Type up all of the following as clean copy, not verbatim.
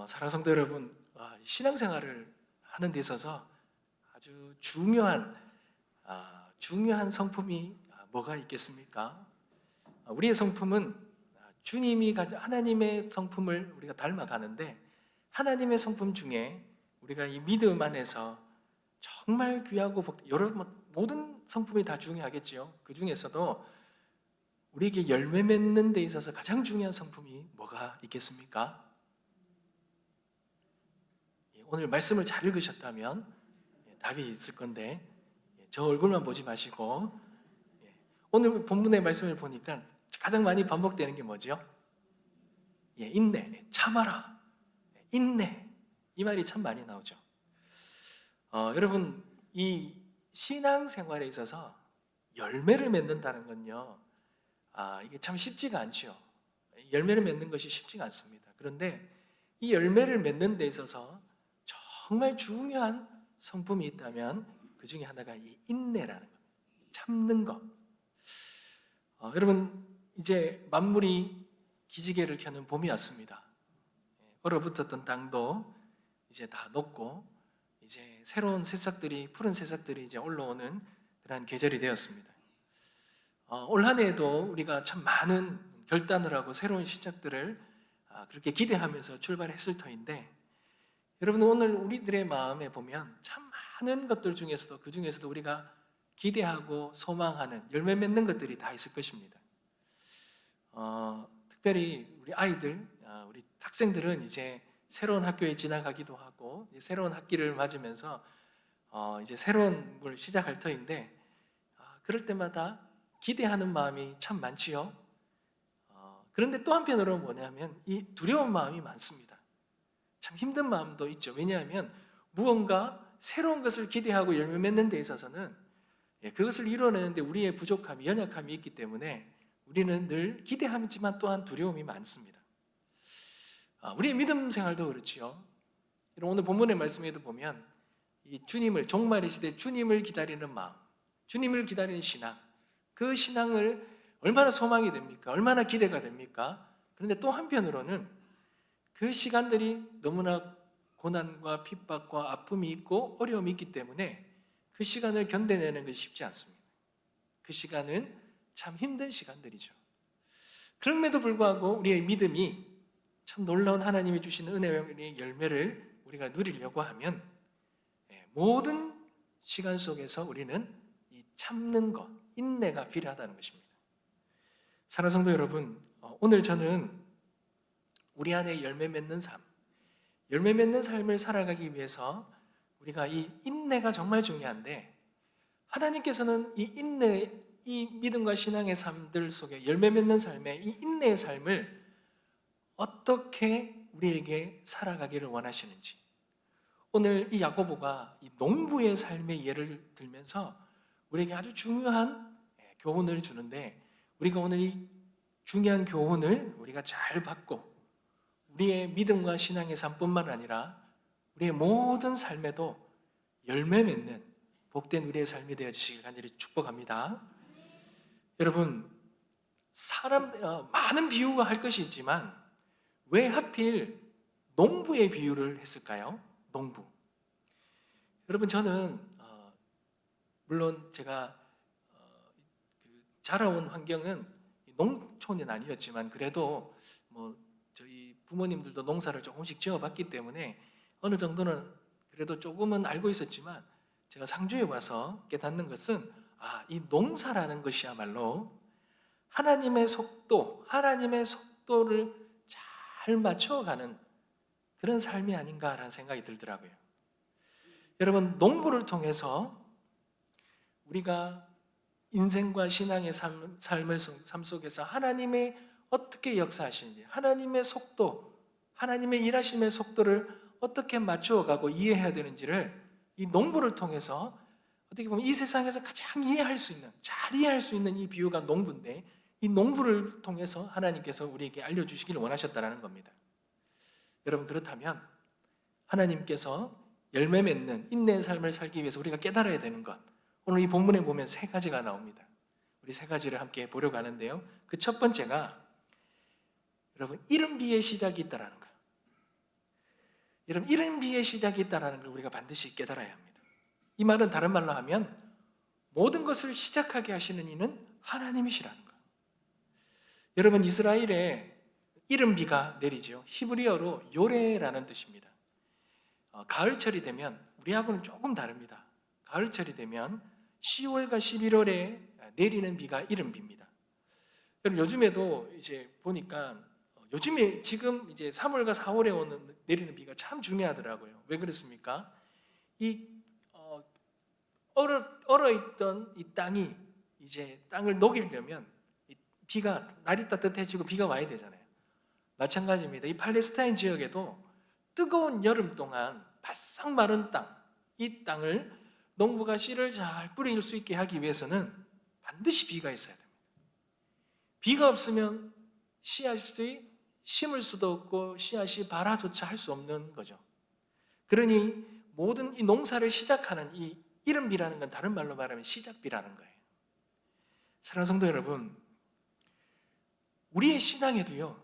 사랑하는 성도 여러분, 신앙생활을 하는 데 있어서 아주 중요한 성품이 뭐가 있겠습니까? 우리의 성품은 주님이 가진 하나님의 성품을 우리가 닮아가는데, 하나님의 성품 중에 우리가 이 믿음 안에서 정말 귀하고 모든 성품이 다 중요하겠지요. 그 중에서도 우리에게 열매 맺는 데 있어서 가장 중요한 성품이 뭐가 있겠습니까? 오늘 말씀을 잘 읽으셨다면 답이 있을 건데, 저 얼굴만 보지 마시고, 오늘 본문의 말씀을 보니까 가장 많이 반복되는 게 뭐죠? 인내, 참아라, 인내, 이 말이 참 많이 나오죠. 여러분, 이 신앙생활에 있어서 열매를 맺는다는 건요, 이게 참 쉽지가 않죠. 열매를 맺는 것이 쉽지가 않습니다. 그런데 이 열매를 맺는 데 있어서 정말 중요한 성품이 있다면 그 중에 하나가 이 인내라는 것, 참는 것. 여러분, 이제 만물이 기지개를 켜는 봄이 왔습니다. 얼어붙었던 땅도 이제 다 녹고 이제 새로운 새싹들이, 푸른 새싹들이 이제 올라오는 그러한 계절이 되었습니다. 올 한 해에도 우리가 참 많은 결단을 하고 새로운 시작들을 그렇게 기대하면서 출발했을 터인데, 여러분, 오늘 우리들의 마음에 보면 참 많은 것들 중에서도 그 중에서도 우리가 기대하고 소망하는 열매 맺는 것들이 다 있을 것입니다. 특별히 우리 아이들, 우리 학생들은 이제 새로운 학교에 지나가기도 하고 새로운 학기를 맞으면서 이제 새로운 걸 시작할 터인데, 그럴 때마다 기대하는 마음이 참 많지요. 그런데 또 한편으로는 뭐냐면 이 두려운 마음이 많습니다. 참 힘든 마음도 있죠. 왜냐하면 무언가 새로운 것을 기대하고 열매 맺는 데 있어서는 그것을 이뤄내는데 우리의 부족함이, 연약함이 있기 때문에 우리는 늘 기대하지만 또한 두려움이 많습니다. 우리의 믿음 생활도 그렇지요. 오늘 본문의 말씀에도 보면 이 주님을, 종말의 시대 주님을 기다리는 마음, 주님을 기다리는 신앙, 그 신앙을 얼마나 소망이 됩니까? 얼마나 기대가 됩니까? 그런데 또 한편으로는 그 시간들이 너무나 고난과 핍박과 아픔이 있고 어려움이 있기 때문에 그 시간을 견뎌내는 것이 쉽지 않습니다. 그 시간은 참 힘든 시간들이죠. 그럼에도 불구하고 우리의 믿음이 참 놀라운 하나님이 주시는 은혜의 열매를 우리가 누리려고 하면 모든 시간 속에서 우리는 이 참는 것, 인내가 필요하다는 것입니다. 사랑하는 성도 여러분, 오늘 저는 우리 안에 열매 맺는 삶, 열매 맺는 삶을 살아가기 위해서 우리가 이 인내가 정말 중요한데, 하나님께서는 이 인내, 이 믿음과 신앙의 삶들 속에 열매 맺는 삶의 이 인내의 삶을 어떻게 우리에게 살아가기를 원하시는지, 오늘 이 야고보가 이 농부의 삶의 예를 들면서 우리에게 아주 중요한 교훈을 주는데, 우리가 오늘 이 중요한 교훈을 우리가 잘 받고 우리의 믿음과 신앙의 삶뿐만 아니라 우리의 모든 삶에도 열매 맺는 복된 우리의 삶이 되어지시길 간절히 축복합니다. 여러분, 많은 비유가 할 것이 있지만 왜 하필 농부의 비유를 했을까요? 농부. 여러분, 저는 물론 제가 자라온 환경은 농촌은 아니었지만 그래도 저희 부모님들도 농사를 조금씩 지어봤기 때문에 어느 정도는 그래도 조금은 알고 있었지만, 제가 상주에 와서 깨닫는 것은 이 농사라는 것이야말로 하나님의 속도를 잘 맞춰가는 그런 삶이 아닌가라는 생각이 들더라고요. 여러분, 농부를 통해서 우리가 인생과 신앙의 삶 속에서 하나님의 어떻게 역사하시는지, 하나님의 속도, 하나님의 일하심의 속도를 어떻게 맞추어가고 이해해야 되는지를 이 농부를 통해서, 어떻게 보면 이 세상에서 가장 잘 이해할 수 있는 이 비유가 농부인데, 이 농부를 통해서 하나님께서 우리에게 알려주시기를 원하셨다는 겁니다. 여러분, 그렇다면 하나님께서 열매 맺는 인내의 삶을 살기 위해서 우리가 깨달아야 되는 것, 오늘 이 본문에 보면 3가지가 나옵니다. 우리 3가지를 함께 보려고 하는데요, 그 첫 번째가 여러분, 이른비의 시작이 있다라는 거예요. 여러분, 이런 비의 시작이 있다는 걸 우리가 반드시 깨달아야 합니다. 이 말은 다른 말로 하면 모든 것을 시작하게 하시는 이는 하나님이시라는 거예요. 여러분, 이스라엘에 이른 비가 내리죠. 히브리어로 요레라는 뜻입니다. 가을철이 되면, 우리하고는 조금 다릅니다. 가을철이 되면 10월과 11월에 내리는 비가 이른 비입니다. 여러분, 요즘에도 이제 보니까 요즘에 지금 이제 3월과 4월에 내리는 비가 참 중요하더라고요. 왜 그렇습니까? 이 얼어있던 이 땅이 이제 땅을 녹이려면 비가, 날이 따뜻해지고 비가 와야 되잖아요. 마찬가지입니다. 이 팔레스타인 지역에도 뜨거운 여름 동안 바싹 마른 땅, 이 땅을 농부가 씨를 잘 뿌릴 수 있게 하기 위해서는 반드시 비가 있어야 됩니다. 비가 없으면 씨앗이 심을 수도 없고 씨앗이 발화조차 할 수 없는 거죠. 그러니 모든 이 농사를 시작하는 이 이른 비라는 건 다른 말로 말하면 시작비라는 거예요. 사랑하는 성도 여러분, 우리의 신앙에도요,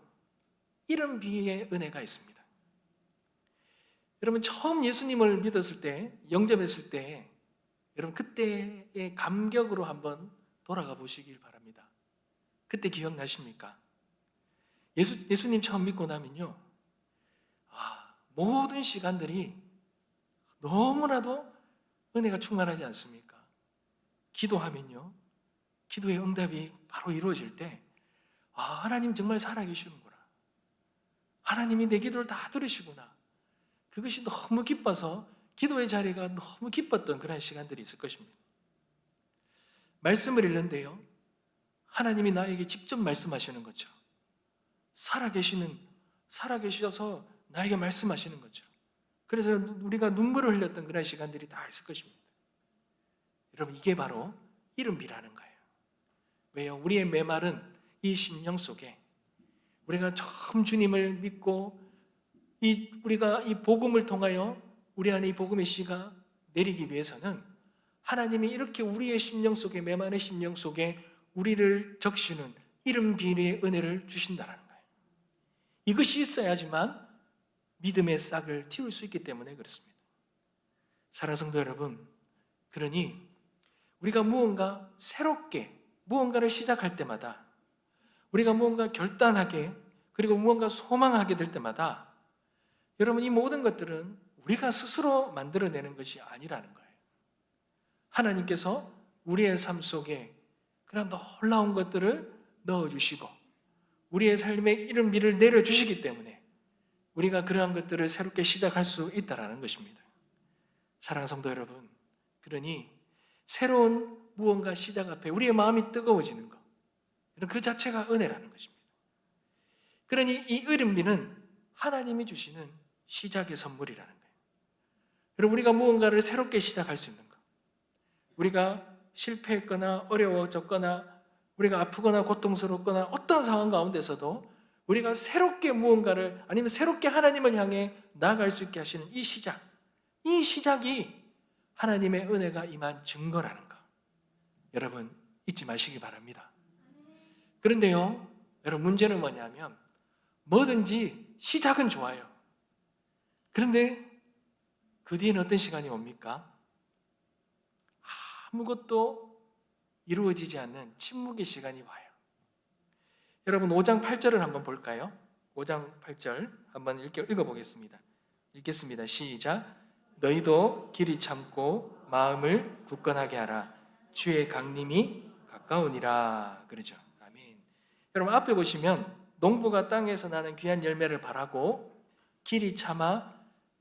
이른 비의 은혜가 있습니다. 여러분, 처음 예수님을 믿었을 때, 영접했을 때, 여러분 그때의 감격으로 한번 돌아가 보시길 바랍니다. 그때 기억나십니까? 예수님 처음 믿고 나면요, 모든 시간들이 너무나도 은혜가 충만하지 않습니까? 기도하면요, 기도의 응답이 바로 이루어질 때, 하나님 정말 살아계시는구나, 하나님이 내 기도를 다 들으시구나, 그것이 너무 기뻐서 기도의 자리가 너무 기뻤던 그런 시간들이 있을 것입니다. 말씀을 읽는데요, 하나님이 나에게 직접 말씀하시는 거죠. 살아계셔서 나에게 말씀하시는 거죠. 그래서 우리가 눈물을 흘렸던 그런 시간들이 다 있을 것입니다. 여러분, 이게 바로 이른 비라는 거예요. 왜요? 우리의 메마른 이 심령 속에 우리가 처음 주님을 믿고 우리가 이 복음을 통하여 우리 안에 이 복음의 씨가 내리기 위해서는 하나님이 이렇게 우리의 심령 속에, 메마른 심령 속에 우리를 적시는 이른 비의 은혜를 주신다는 거예요. 이것이 있어야지만 믿음의 싹을 틔울 수 있기 때문에 그렇습니다. 사랑하는 성도 여러분, 그러니 우리가 무언가 새롭게 무언가를 시작할 때마다, 우리가 무언가 결단하게, 그리고 무언가 소망하게 될 때마다, 여러분, 이 모든 것들은 우리가 스스로 만들어내는 것이 아니라는 거예요. 하나님께서 우리의 삶 속에 그런 놀라운 것들을 넣어주시고 우리의 삶에 이른 비를 내려주시기 때문에 우리가 그러한 것들을 새롭게 시작할 수 있다는 것입니다. 사랑하는 성도 여러분, 그러니 새로운 무언가 시작 앞에 우리의 마음이 뜨거워지는 것, 그 자체가 은혜라는 것입니다. 그러니 이 이른 비는 하나님이 주시는 시작의 선물이라는 거예요. 여러분, 우리가 무언가를 새롭게 시작할 수 있는 것, 우리가 실패했거나 어려워졌거나 우리가 아프거나 고통스럽거나 어떤 상황 가운데서도 우리가 새롭게 무언가를, 아니면 새롭게 하나님을 향해 나아갈 수 있게 하시는 이 시작이 하나님의 은혜가 임한 증거라는 거, 여러분 잊지 마시기 바랍니다. 그런데요, 여러분, 문제는 뭐냐면 뭐든지 시작은 좋아요. 그런데 그 뒤에는 어떤 시간이 옵니까? 아무것도 이루어지지 않는 침묵의 시간이 와요. 여러분, 5장 8절을 한번 볼까요? 5장 8절 한번 읽어보겠습니다. 읽겠습니다. 시작. 너희도 길이 참고 마음을 굳건하게 하라. 주의 강림이 가까우니라. 그러죠. 아멘. 여러분, 앞에 보시면 농부가 땅에서 나는 귀한 열매를 바라고 길이 참아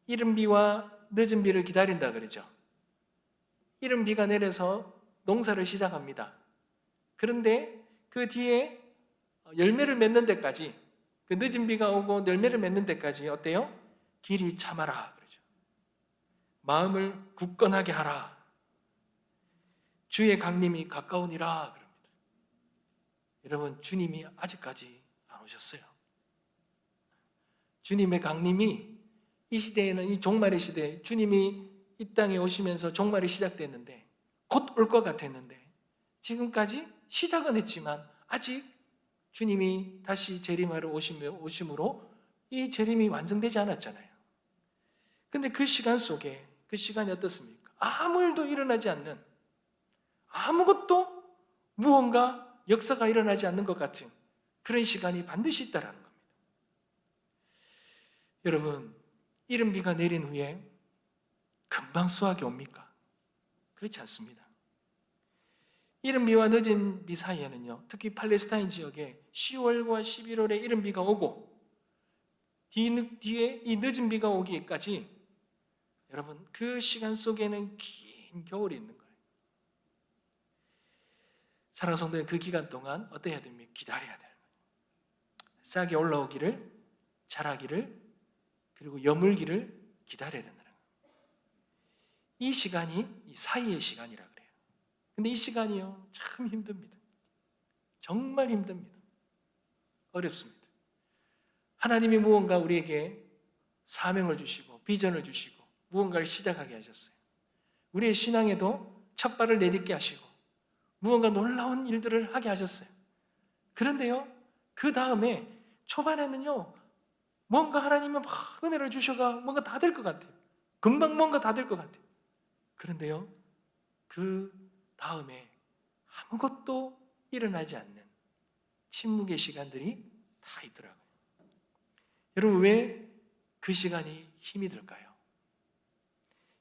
이른 비와 늦은 비를 기다린다 그러죠. 이른 비가 내려서 농사를 시작합니다. 그런데 그 뒤에 열매를 맺는 데까지, 그 늦은 비가 오고 열매를 맺는 데까지 어때요? 길이 참아라 그러죠. 마음을 굳건하게 하라. 주의 강림이 가까우니라 그럽니다. 여러분, 주님이 아직까지 안 오셨어요. 주님의 강림이 이 시대에는, 이 종말의 시대에 주님이 이 땅에 오시면서 종말이 시작됐는데, 곧 올 것 같았는데, 지금까지 시작은 했지만 아직 주님이 다시 재림하러 오심으로 이 재림이 완성되지 않았잖아요. 근데 그 시간 속에, 그 시간이 어떻습니까? 아무 일도 일어나지 않는, 아무것도 무언가 역사가 일어나지 않는 것 같은 그런 시간이 반드시 있다라는 겁니다. 여러분, 이른 비가 내린 후에 금방 수확이 옵니까? 그렇지 않습니다. 이른 비와 늦은 비 사이에는요, 특히 팔레스타인 지역에 10월과 11월에 이른 비가 오고 뒤에 이 늦은 비가 오기까지, 여러분, 그 시간 속에는 긴 겨울이 있는 거예요. 사랑하는 성도는 그 기간 동안 어떻게 해야 됩니까? 기다려야 돼요. 싹이 올라오기를, 자라기를, 그리고 여물기를 기다려야 된다는 거예요. 이 시간이 이 사이의 시간이라 그래요. 근데 이 시간이요, 참 힘듭니다. 정말 힘듭니다. 어렵습니다. 하나님이 무언가 우리에게 사명을 주시고 비전을 주시고 무언가를 시작하게 하셨어요. 우리의 신앙에도 첫 발을 내딛게 하시고 무언가 놀라운 일들을 하게 하셨어요. 그런데요, 그 다음에 초반에는요, 뭔가 하나님이 막 은혜를 주셔가 뭔가 다 될 것 같아요. 금방 뭔가 다 될 것 같아요. 그런데요, 그 다음에 아무것도 일어나지 않는 침묵의 시간들이 다 있더라고요. 여러분, 왜 그 시간이 힘이 들까요?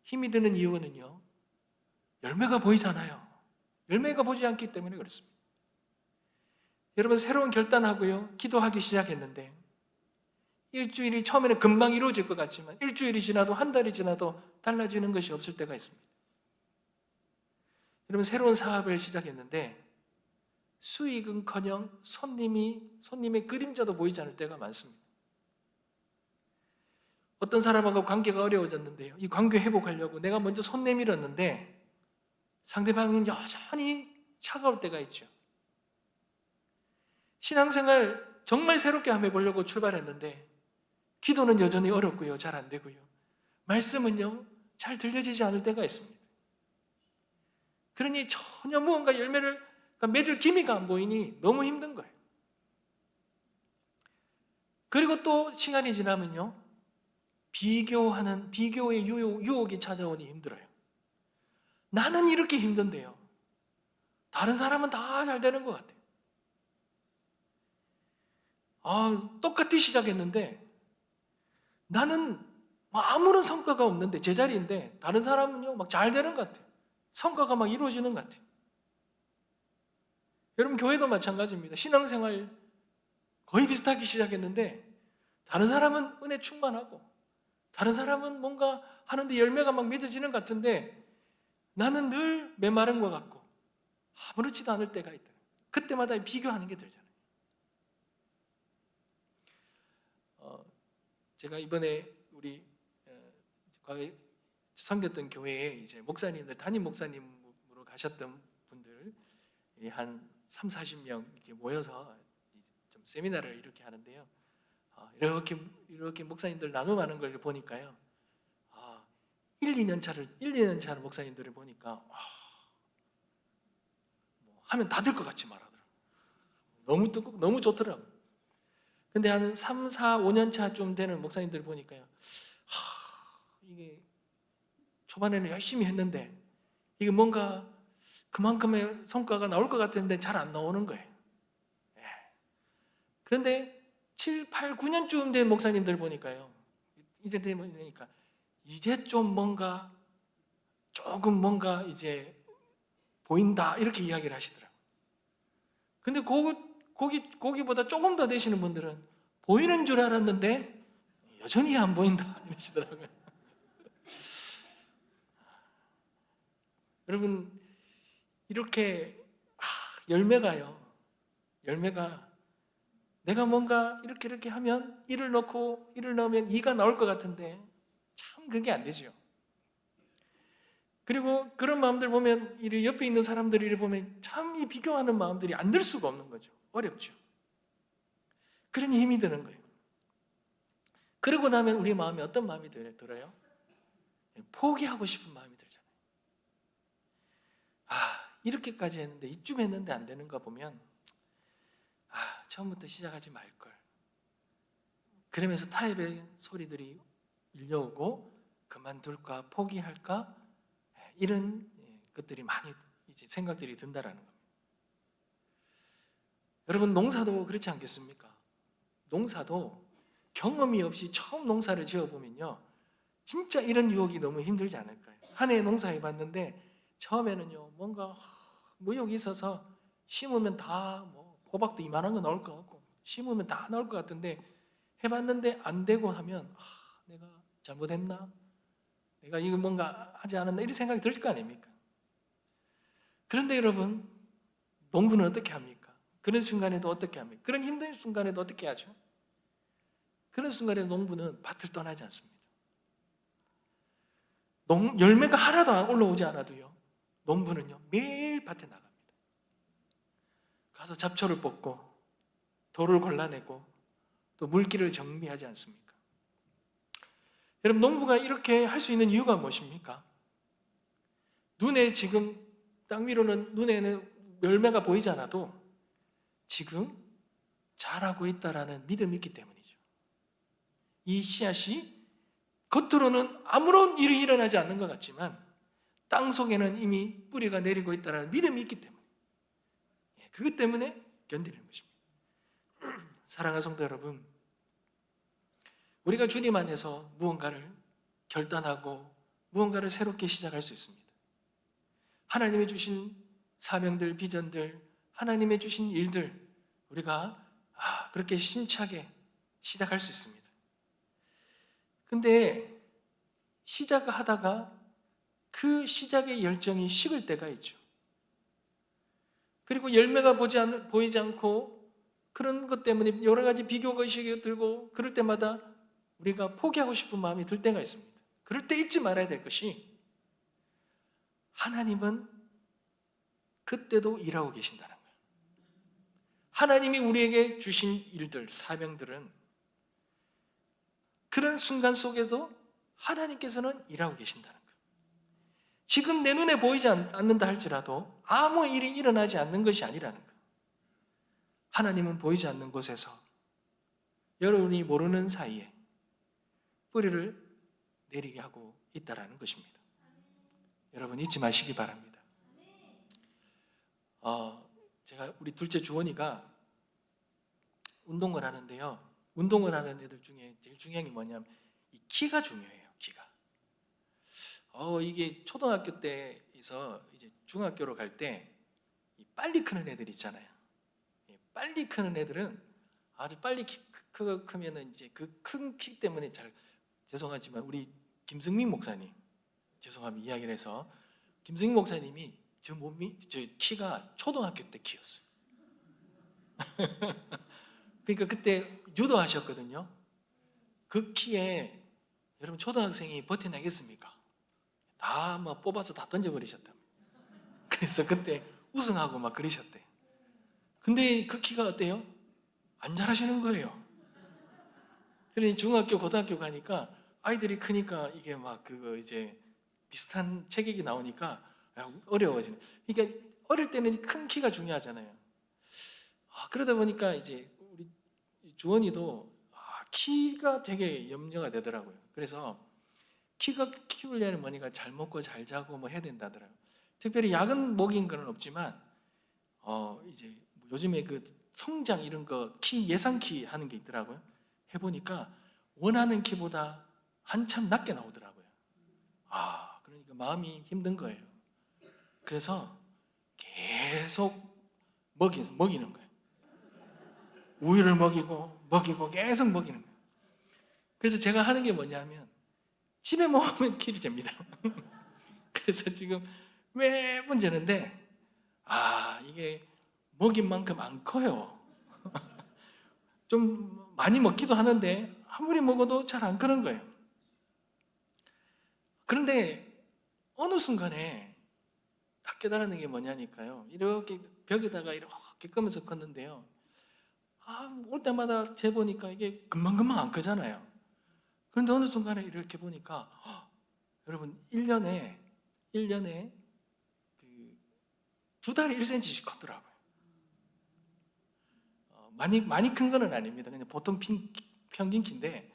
힘이 드는 이유는요, 열매가 보이잖아요. 열매가 보지 않기 때문에 그렇습니다. 여러분, 새로운 결단하고요, 기도하기 시작했는데 일주일이 처음에는 금방 이루어질 것 같지만 일주일이 지나도 한 달이 지나도 달라지는 것이 없을 때가 있습니다. 여러분, 새로운 사업을 시작했는데 수익은커녕 손님의 그림자도 보이지 않을 때가 많습니다. 어떤 사람하고 관계가 어려워졌는데요, 이 관계 회복하려고 내가 먼저 손 내밀었는데 상대방은 여전히 차가울 때가 있죠. 신앙생활 정말 새롭게 한번 해보려고 출발했는데 기도는 여전히 어렵고요, 잘 안 되고요, 말씀은요 잘 들려지지 않을 때가 있습니다. 그러니 전혀 무언가 열매를 맺을 기미가 안 보이니 너무 힘든 거예요. 그리고 또 시간이 지나면요, 비교의 유혹이 찾아오니 힘들어요. 나는 이렇게 힘든데요, 다른 사람은 다 잘 되는 것 같아요. 똑같이 시작했는데 나는 아무런 성과가 없는데, 제자리인데 다른 사람은요 막 잘 되는 것 같아요. 성과가 막 이루어지는 것 같아요. 여러분, 교회도 마찬가지입니다. 신앙생활 거의 비슷하게 시작했는데 다른 사람은 은혜 충만하고 다른 사람은 뭔가 하는데 열매가 막 맺어지는 것 같은데 나는 늘 메마른 것 같고 아무렇지도 않을 때가 있다. 그때마다 비교하는 게 들잖아요. 제가 이번에 우리 과거에 섬겼던 교회에 이제 목사님들, 담임 목사님으로 가셨던 분들 한 3, 40명 이렇게 모여서 좀 세미나를 이렇게 하는데요. 이렇게 목사님들 나눔하는 걸 보니까요, 1, 2년 차는 목사님들을 보니까 하면 다 될 것 같이 말하더라고요. 너무 뜨겁고 너무 좋더라고요. 근데 한 3, 4, 5년 차쯤 되는 목사님들 보니까요, 이게 초반에는 열심히 했는데 이게 뭔가 그만큼의 성과가 나올 것 같았는데 잘 안 나오는 거예요. 그런데 7, 8, 9년쯤 된 목사님들 보니까요, 이제 되니까 이제 좀 조금 뭔가 이제 보인다, 이렇게 이야기를 하시더라고요. 근데 거기보다 조금 더 되시는 분들은 보이는 줄 알았는데 여전히 안 보인다, 이러시더라고요. 여러분, 이렇게 열매가 내가 뭔가 이렇게 하면 이를 넣으면 이가 나올 것 같은데 참 그게 안 되죠. 그리고 그런 마음들 보면, 이 옆에 있는 사람들을 보면 참 이 비교하는 마음들이 안 들 수가 없는 거죠. 어렵죠. 그러니 힘이 드는 거예요. 그러고 나면 우리 마음에 어떤 마음이 들어요? 포기하고 싶은 마음이 들잖아요. 이렇게까지 했는데, 이쯤 했는데 안 되는 거 보면 처음부터 시작하지 말걸. 그러면서 타협의 소리들이 밀려오고 그만둘까? 포기할까? 이런 것들이 많이 이제 생각들이 든다라는 겁니다. 여러분, 농사도 그렇지 않겠습니까? 농사도 경험이 없이 처음 농사를 지어보면요, 진짜 이런 유혹이 너무 힘들지 않을까요? 한 해 농사해봤는데 처음에는요, 뭔가 무욕이 있어서 심으면 다 호박도 이만한 거 나올 것 같고 심으면 다 나올 것 같은데 해봤는데 안 되고 하면 내가 잘못했나? 내가 이거 뭔가 하지 않았나? 이런 생각이 들 거 아닙니까? 그런데 여러분, 농부는 어떻게 합니까? 그런 순간에도 어떻게 합니까? 그런 힘든 순간에도 어떻게 하죠? 그런 순간에 농부는 밭을 떠나지 않습니다. 열매가 하나도 안 올라오지 않아도요, 농부는요 매일 밭에 나갑니다. 가서 잡초를 뽑고 돌을 골라내고 또 물기를 정리하지 않습니까? 여러분, 농부가 이렇게 할 수 있는 이유가 무엇입니까? 눈에 지금 땅 위로는 눈에는 열매가 보이지 않아도 지금 자라고 있다라는 믿음이 있기 때문이죠. 이 씨앗이 겉으로는 아무런 일이 일어나지 않는 것 같지만 땅 속에는 이미 뿌리가 내리고 있다는 믿음이 있기 때문에, 그것 때문에 견디는 것입니다. 사랑하는 성도 여러분, 우리가 주님 안에서 무언가를 결단하고 무언가를 새롭게 시작할 수 있습니다. 하나님이 주신 사명들, 비전들, 하나님의 주신 일들, 우리가 그렇게 심차게 시작할 수 있습니다. 근데 시작하다가 그 시작의 열정이 식을 때가 있죠. 그리고 열매가 보이지 않고 그런 것 때문에 여러 가지 비교 의식이 들고 그럴 때마다 우리가 포기하고 싶은 마음이 들 때가 있습니다. 그럴 때 잊지 말아야 될 것이, 하나님은 그때도 일하고 계신다는 거예요. 하나님이 우리에게 주신 일들, 사명들은 그런 순간 속에도 하나님께서는 일하고 계신다는 거예요. 지금 내 눈에 보이지 않는다 할지라도 아무 일이 일어나지 않는 것이 아니라는 거예요. 하나님은 보이지 않는 곳에서 여러분이 모르는 사이에 뿌리를 내리게 하고 있다는 것입니다. 여러분, 잊지 마시기 바랍니다. 제가 우리 둘째 주원이가 운동을 하는데요, 운동을 하는 애들 중에 제일 중요한 게 뭐냐면 이 키가 중요해요. 키가. 이게 초등학교 때에서 이제 중학교로 갈 때 빨리 크는 애들 있잖아요. 빨리 크는 애들은 아주 빨리 크면은 이제 그 큰 키 때문에 죄송하지만 우리 김승민 목사님, 죄송합니다 이야기를 해서, 김승민 목사님이 저 키가 초등학교 때 키였어요. 그러니까 그때 유도 하셨거든요. 그 키에 여러분 초등학생이 버텨내겠습니까? 다 막 뽑아서 다 던져버리셨다며. 그래서 그때 우승하고 막 그러셨대. 근데 그 키가 어때요? 안 자라시는 거예요. 그러니 중학교, 고등학교 가니까 아이들이 크니까 이게 막 그거 이제 비슷한 체격이 나오니까 어려워지네. 그러니까 어릴 때는 큰 키가 중요하잖아요. 그러다 보니까 이제 우리 주원이도 키가 되게 염려가 되더라고요. 그래서 키가 키우려면 뭐니까 잘 먹고 잘 자고 뭐 해야 된다더라고요. 특별히 약은 먹인 건 없지만 이제 요즘에 그 성장 이런 거 키 예상 키 하는 게 있더라고요. 해보니까 원하는 키보다 한참 낮게 나오더라고요. 그러니까 마음이 힘든 거예요. 그래서 계속 먹이는 거예요. 우유를 먹이고 계속 먹이는 거예요. 그래서 제가 하는 게 뭐냐면 집에 먹으면 키를 잽니다. 그래서 지금 매번 재는데 이게 먹인 만큼 안 커요. 좀 많이 먹기도 하는데 아무리 먹어도 잘 안 크는 거예요. 그런데 어느 순간에 딱 깨달은 게 뭐냐니까요. 이렇게 벽에다가 이렇게 끄면서 컸는데요. 올 때마다 재보니까 이게 금방금방 안 크잖아요. 그런데 어느 순간에 이렇게 보니까 여러분 1년에 두 달에 1cm씩 컸더라고요. 많이 큰 거는 아닙니다. 그냥 보통 평균 키인데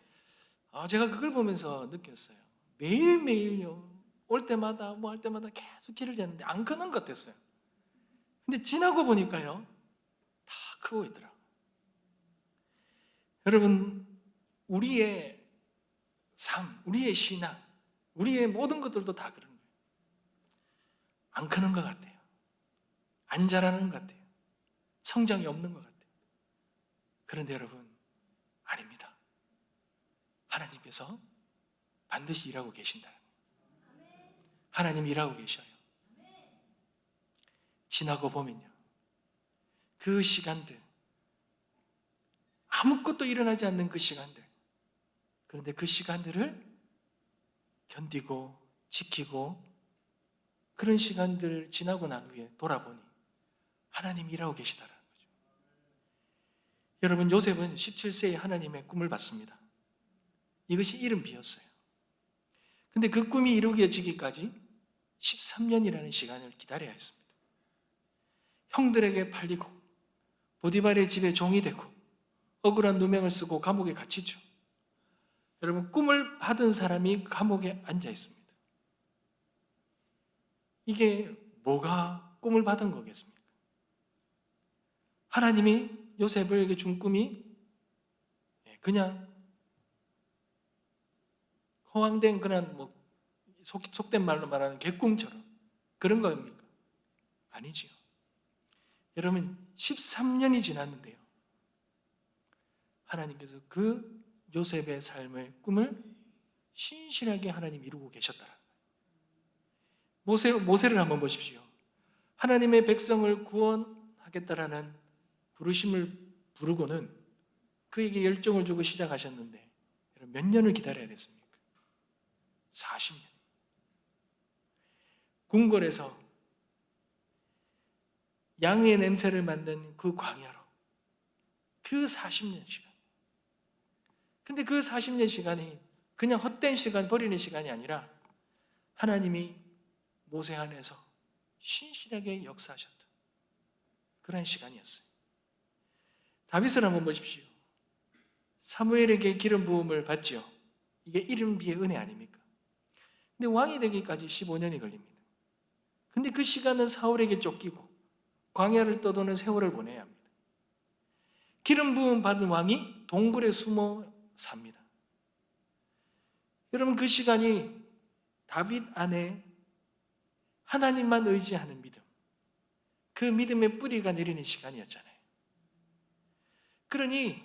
제가 그걸 보면서 느꼈어요. 매일매일요, 올 때마다 뭐 할 때마다 계속 길을 재는데 안 크는 것 같았어요. 근데 지나고 보니까요, 다 크고 있더라고요. 여러분, 우리의 삶, 우리의 신앙, 우리의 모든 것들도 다 그런 거예요. 안 크는 것 같아요. 안 자라는 것 같아요. 성장이 없는 것 같아요. 그런데 여러분, 아닙니다. 하나님께서 반드시 일하고 계신다. 하나님 일하고 계셔요. 지나고 보면요, 그 시간들, 아무것도 일어나지 않는 그 시간들, 그런데 그 시간들을 견디고 지키고 그런 시간들 지나고 난 후에 돌아보니 하나님 일하고 계시다라는 거죠. 여러분, 요셉은 17세에 하나님의 꿈을 봤습니다. 이것이 이른비였어요. 근데 그 꿈이 이루어지기까지 13년이라는 시간을 기다려야 했습니다. 형들에게 팔리고 보디발의 집에 종이 되고 억울한 누명을 쓰고 감옥에 갇히죠. 여러분, 꿈을 받은 사람이 감옥에 앉아 있습니다. 이게 뭐가 꿈을 받은 거겠습니까? 하나님이 요셉에게 준 꿈이 그냥 허황된 그런 속된 말로 말하는 개꿈처럼 그런 겁니까? 아니지요. 여러분, 13년이 지났는데요, 하나님께서 그 요셉의 삶의 꿈을 신실하게 하나님 이루고 계셨더라. 모세를 한번 보십시오. 하나님의 백성을 구원하겠다라는 부르심을 부르고는 그에게 열정을 주고 시작하셨는데 몇 년을 기다려야 됐습니까? 40년. 궁궐에서 양의 냄새를 맡는 그 광야로 그 40년 시간. 근데 그 40년 시간이 그냥 헛된 시간, 버리는 시간이 아니라 하나님이 모세 안에서 신실하게 역사하셨던 그런 시간이었어요. 다윗을 한번 보십시오. 사무엘에게 기름 부음을 받지요. 이게 이른비의 은혜 아닙니까? 근데 왕이 되기까지 15년이 걸립니다. 근데 그 시간은 사울에게 쫓기고 광야를 떠도는 세월을 보내야 합니다. 기름 부음 받은 왕이 동굴에 숨어 삽니다. 여러분, 그 시간이 다윗 안에 하나님만 의지하는 믿음, 그 믿음의 뿌리가 내리는 시간이었잖아요. 그러니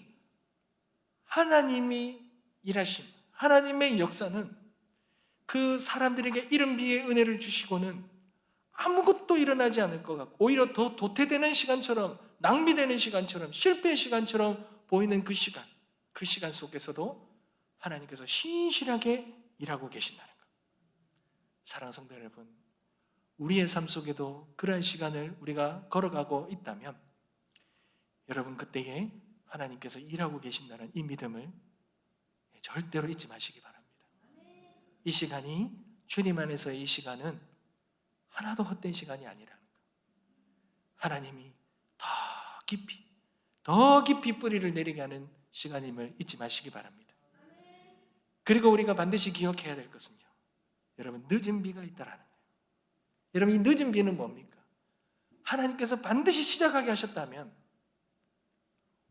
하나님이 일하심, 하나님의 역사는 그 사람들에게 이른비의 은혜를 주시고는 아무것도 일어나지 않을 것 같고 오히려 더 도태되는 시간처럼, 낭비되는 시간처럼, 실패의 시간처럼 보이는 그 시간 속에서도 하나님께서 신실하게 일하고 계신다는 것. 사랑하는 성도 여러분, 우리의 삶 속에도 그러한 시간을 우리가 걸어가고 있다면 여러분, 그때에 하나님께서 일하고 계신다는 이 믿음을 절대로 잊지 마시기 바랍니다. 이 시간이, 주님 안에서의 이 시간은 하나도 헛된 시간이 아니라는 것. 하나님이 더 깊이 뿌리를 내리게 하는 시간임을 잊지 마시기 바랍니다. 그리고 우리가 반드시 기억해야 될 것은요, 여러분, 늦은 비가 있다라는 거예요. 여러분, 이 늦은 비는 뭡니까? 하나님께서 반드시 시작하게 하셨다면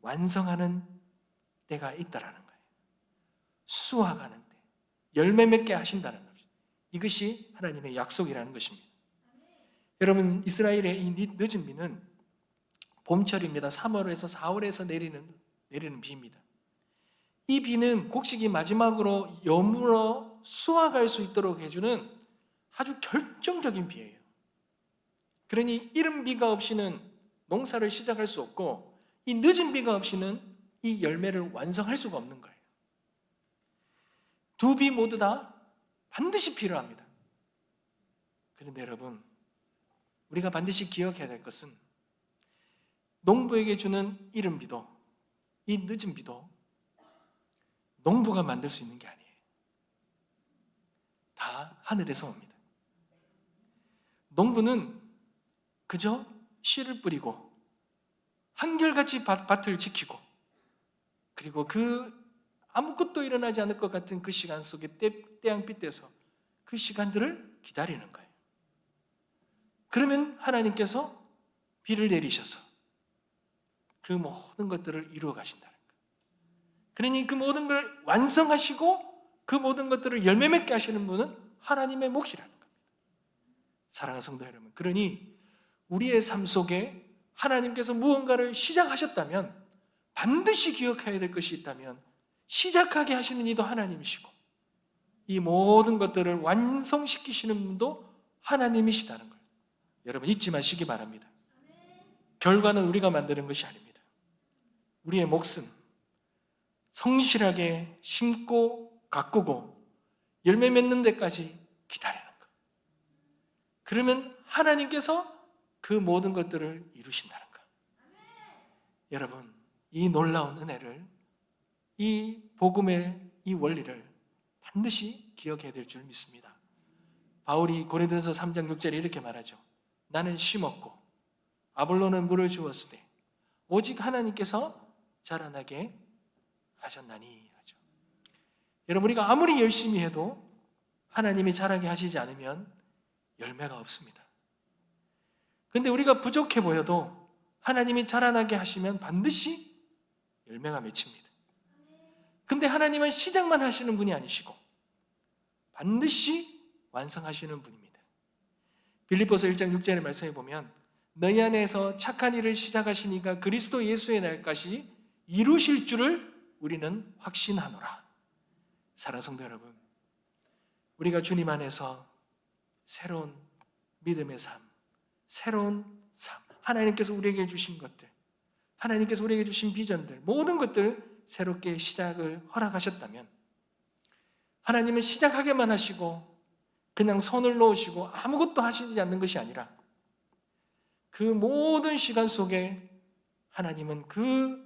완성하는 때가 있다라는 거예요. 수확하는 때, 열매 맺게 하신다는 것입니다. 이것이 하나님의 약속이라는 것입니다. 여러분, 이스라엘의 이 늦은 비는 봄철입니다. 3월에서 4월에서 내리는 비입니다. 이 비는 곡식이 마지막으로 여물어 수확할 수 있도록 해주는 아주 결정적인 비예요. 그러니 이른 비가 없이는 농사를 시작할 수 없고 이 늦은 비가 없이는 이 열매를 완성할 수가 없는 거예요. 두 비 모두 다 반드시 필요합니다. 그런데 여러분, 우리가 반드시 기억해야 될 것은 농부에게 주는 이른 비도, 이 늦은 비도 농부가 만들 수 있는 게 아니에요. 다 하늘에서 옵니다. 농부는 그저 씨를 뿌리고 한결같이 밭을 지키고 그리고 그 아무것도 일어나지 않을 것 같은 그 시간 속에 태양빛에서 그 시간들을 기다리는 거예요. 그러면 하나님께서 비를 내리셔서 그 모든 것들을 이루어 가신다는 거예요. 그러니 그 모든 걸 완성하시고 그 모든 것들을 열매 맺게 하시는 분은 하나님의 몫이라는 겁니다. 사랑하는 성도 여러분, 그러니 우리의 삶 속에 하나님께서 무언가를 시작하셨다면 반드시 기억해야 될 것이 있다면 시작하게 하시는 이도 하나님이시고 이 모든 것들을 완성시키시는 분도 하나님이시다는 걸 여러분 잊지 마시기 바랍니다. 결과는 우리가 만드는 것이 아닙니다. 우리의 몫은 성실하게 심고 가꾸고 열매 맺는 데까지 기다리는 것. 그러면 하나님께서 그 모든 것들을 이루신다는 것. 여러분, 이 놀라운 은혜를, 이 복음의 이 원리를 반드시 기억해야 될 줄 믿습니다. 바울이 고린도전서 3장 6절에 이렇게 말하죠. 나는 심었고 아볼로는 물을 주었으되 오직 하나님께서 자라나게 하셨나니 하죠. 여러분, 우리가 아무리 열심히 해도 하나님이 자라게 하시지 않으면 열매가 없습니다. 그런데 우리가 부족해 보여도 하나님이 자라나게 하시면 반드시 열매가 맺힙니다. 근데 하나님은 시작만 하시는 분이 아니시고 반드시 완성하시는 분입니다. 빌립보서 1장 6절의 말씀에 보면 너희 안에서 착한 일을 시작하신 이가 그리스도 예수의 날까지 이루실 줄을 우리는 확신하노라. 사랑하는 성도 여러분, 우리가 주님 안에서 새로운 믿음의 삶, 새로운 삶, 하나님께서 우리에게 주신 것들, 하나님께서 우리에게 주신 비전들, 모든 것들 새롭게 시작을 허락하셨다면 하나님은 시작하게만 하시고 그냥 손을 놓으시고 아무것도 하시지 않는 것이 아니라 그 모든 시간 속에 하나님은 그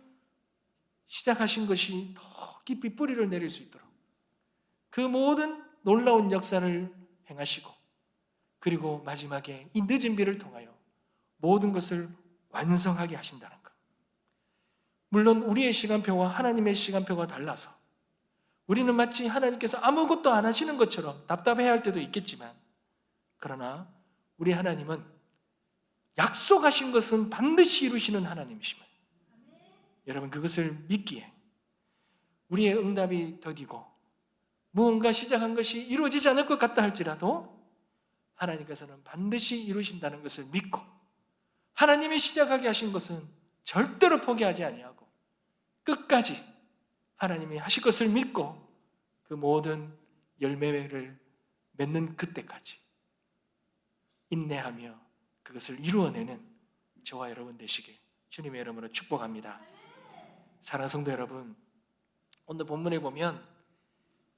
시작하신 것이 더 깊이 뿌리를 내릴 수 있도록 그 모든 놀라운 역사를 행하시고 그리고 마지막에 이 늦은 비를 통하여 모든 것을 완성하게 하신다는 것. 물론 우리의 시간표와 하나님의 시간표가 달라서 우리는 마치 하나님께서 아무것도 안 하시는 것처럼 답답해할 때도 있겠지만 그러나 우리 하나님은 약속하신 것은 반드시 이루시는 하나님이심을 여러분 그것을 믿기에 우리의 응답이 더디고 무언가 시작한 것이 이루어지지 않을 것 같다 할지라도 하나님께서는 반드시 이루신다는 것을 믿고 하나님이 시작하게 하신 것은 절대로 포기하지 아니하고 끝까지 하나님이 하실 것을 믿고 그 모든 열매를 맺는 그때까지 인내하며 그것을 이루어내는 저와 여러분 되시길 주님의 이름으로 축복합니다. 사랑하는 성도 여러분, 오늘 본문에 보면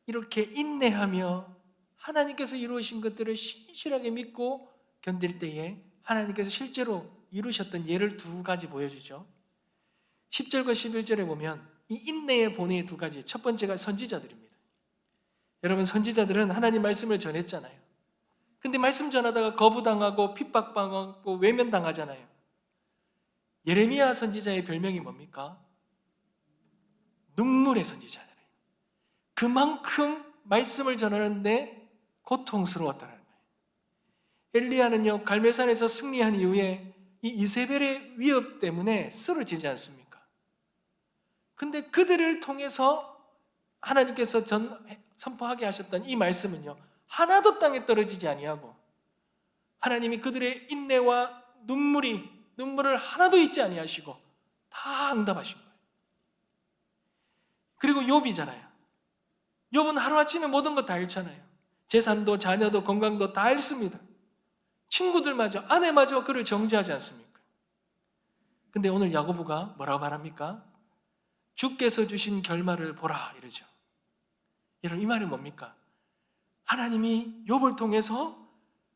이렇게 인내하며 하나님께서 이루신 것들을 신실하게 믿고 견딜 때에 하나님께서 실제로 이루셨던 예를 두 가지 보여주죠. 10절과 11절에 보면 이 인내의 본의 두 가지, 첫 번째가 선지자들입니다. 여러분, 선지자들은 하나님 말씀을 전했잖아요. 근데 말씀 전하다가 거부당하고 핍박당하고 외면당하잖아요. 예레미야 선지자의 별명이 뭡니까? 눈물의 선지자잖아요. 그만큼 말씀을 전하는데 고통스러웠다는 거예요. 엘리야는요, 갈멜산에서 승리한 이후에 이 이세벨의 위협 때문에 쓰러지지 않습니까? 근데 그들을 통해서 하나님께서 선포하게 하셨던 이 말씀은요, 하나도 땅에 떨어지지 아니하고 하나님이 그들의 인내와 눈물을 하나도 잊지 아니하시고 다 응답하신 거예요. 그리고 욥이잖아요. 욥은 하루아침에 모든 거 다 잃잖아요. 재산도 자녀도 건강도 다 잃습니다. 친구들마저 아내마저 그를 정죄하지 않습니까? 근데 오늘 야고보가 뭐라고 말합니까? 주께서 주신 결말을 보라 이러죠. 여러분, 이 말이 뭡니까? 하나님이 욥을 통해서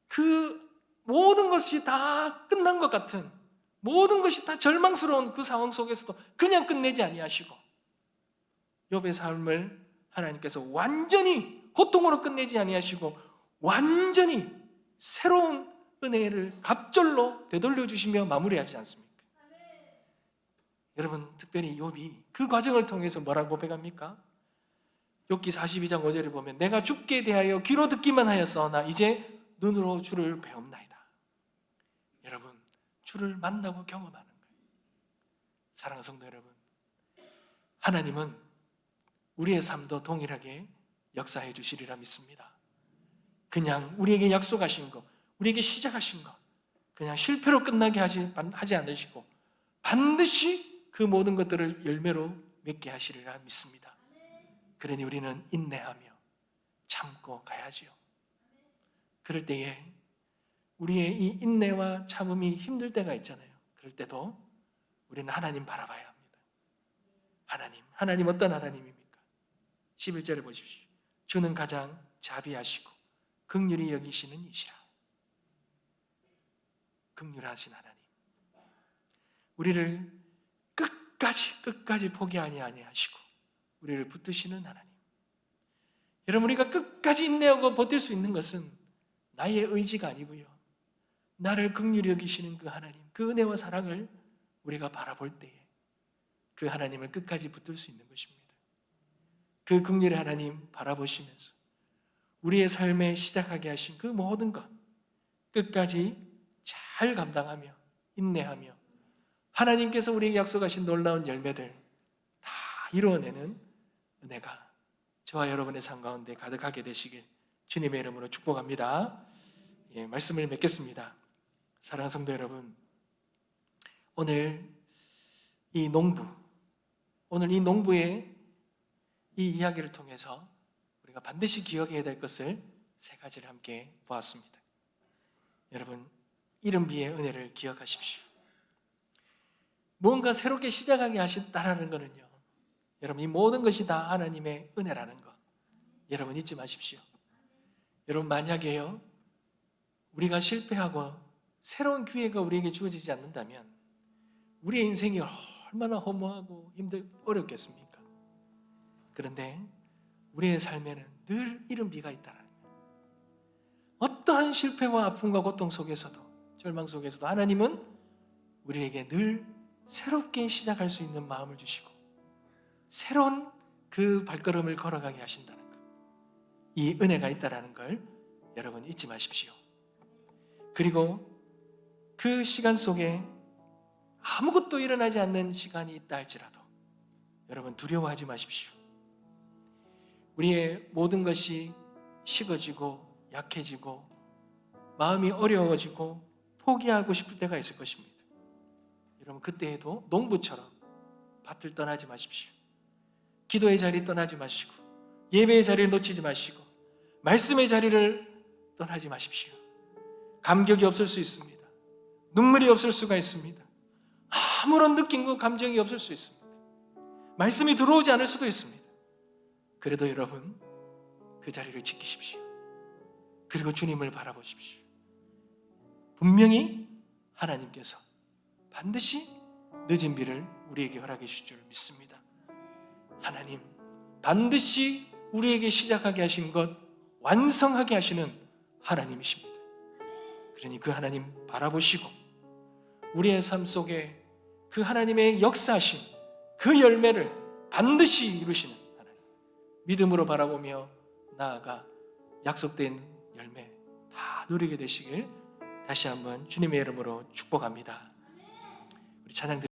그 모든 것이 다 끝난 것 같은, 모든 것이 다 절망스러운 그 상황 속에서도 그냥 끝내지 아니하시고 욥의 삶을 하나님께서 완전히 고통으로 끝내지 아니하시고 완전히 새로운 은혜를 갑절로 되돌려 주시며 마무리하지 않습니까? 여러분, 특별히 욥이 그 과정을 통해서 뭐라고 고백합니까? 욥기 42장 5절에 보면 내가 주께 대하여 귀로 듣기만 하였사오나 이제 눈으로 주를 배움나이다. 여러분, 주를 만나고 경험하는 거예요. 사랑하는 성도 여러분, 하나님은 우리의 삶도 동일하게 역사해 주시리라 믿습니다. 그냥 우리에게 약속하신 거, 우리에게 시작하신 거 그냥 실패로 끝나게 하지 않으시고 반드시 그 모든 것들을 열매로 맺게 하시리라 믿습니다. 그러니 우리는 인내하며 참고 가야지요. 그럴 때에 우리의 이 인내와 참음이 힘들 때가 있잖아요. 그럴 때도 우리는 하나님 바라봐야 합니다. 하나님 어떤 하나님입니까? 11절에 보십시오. 주는 가장 자비하시고 긍휼히 여기시는 이시라. 긍휼하신 하나님, 우리를 끝까지 포기하지 아니하시고 우리를 붙드시는 하나님. 여러분, 우리가 끝까지 인내하고 버틸 수 있는 것은 나의 의지가 아니고요, 나를 긍휼히 여기시는 그 하나님, 그 은혜와 사랑을 우리가 바라볼 때에 그 하나님을 끝까지 붙들 수 있는 것입니다. 그 긍휼의 하나님 바라보시면서 우리의 삶에 시작하게 하신 그 모든 것 끝까지 잘 감당하며 인내하며 하나님께서 우리에게 약속하신 놀라운 열매들 다 이루어내는 은혜가 저와 여러분의 삶 가운데 가득하게 되시길 주님의 이름으로 축복합니다. 말씀을 맺겠습니다. 사랑하는 성도 여러분, 오늘 이 농부의 이 이야기를 통해서 우리가 반드시 기억해야 될 것을 세 가지를 함께 보았습니다. 여러분, 이른비의 은혜를 기억하십시오. 뭔가 새롭게 시작하게 하신다라는 것은요, 여러분, 이 모든 것이 다 하나님의 은혜라는 것 여러분 잊지 마십시오. 여러분, 만약에요 우리가 실패하고 새로운 기회가 우리에게 주어지지 않는다면 우리의 인생이 얼마나 허무하고 어렵겠습니까? 그런데 우리의 삶에는 늘 이른 비가 있다는 거예요. 어떠한 실패와 아픔과 고통 속에서도 절망 속에서도 하나님은 우리에게 늘 새롭게 시작할 수 있는 마음을 주시고 새로운 그 발걸음을 걸어가게 하신다는 것, 이 은혜가 있다는 걸 여러분 잊지 마십시오. 그리고 그 시간 속에 아무것도 일어나지 않는 시간이 있다 할지라도 여러분 두려워하지 마십시오. 우리의 모든 것이 식어지고 약해지고 마음이 어려워지고 포기하고 싶을 때가 있을 것입니다. 여러분, 그때에도 농부처럼 밭을 떠나지 마십시오. 기도의 자리 떠나지 마시고 예배의 자리를 놓치지 마시고 말씀의 자리를 떠나지 마십시오. 감격이 없을 수 있습니다. 눈물이 없을 수가 있습니다. 아무런 느낌과 감정이 없을 수 있습니다. 말씀이 들어오지 않을 수도 있습니다. 그래도 여러분, 그 자리를 지키십시오. 그리고 주님을 바라보십시오. 분명히 하나님께서 반드시 늦은 비를 우리에게 허락해 주실 줄 믿습니다. 하나님 반드시 우리에게 시작하게 하신 것 완성하게 하시는 하나님이십니다. 그러니 그 하나님 바라보시고 우리의 삶 속에 그 하나님의 역사하신 그 열매를 반드시 이루시는 하나님, 믿음으로 바라보며 나아가 약속된 열매 다 누리게 되시길 다시 한번 주님의 이름으로 축복합니다. 우리 찬양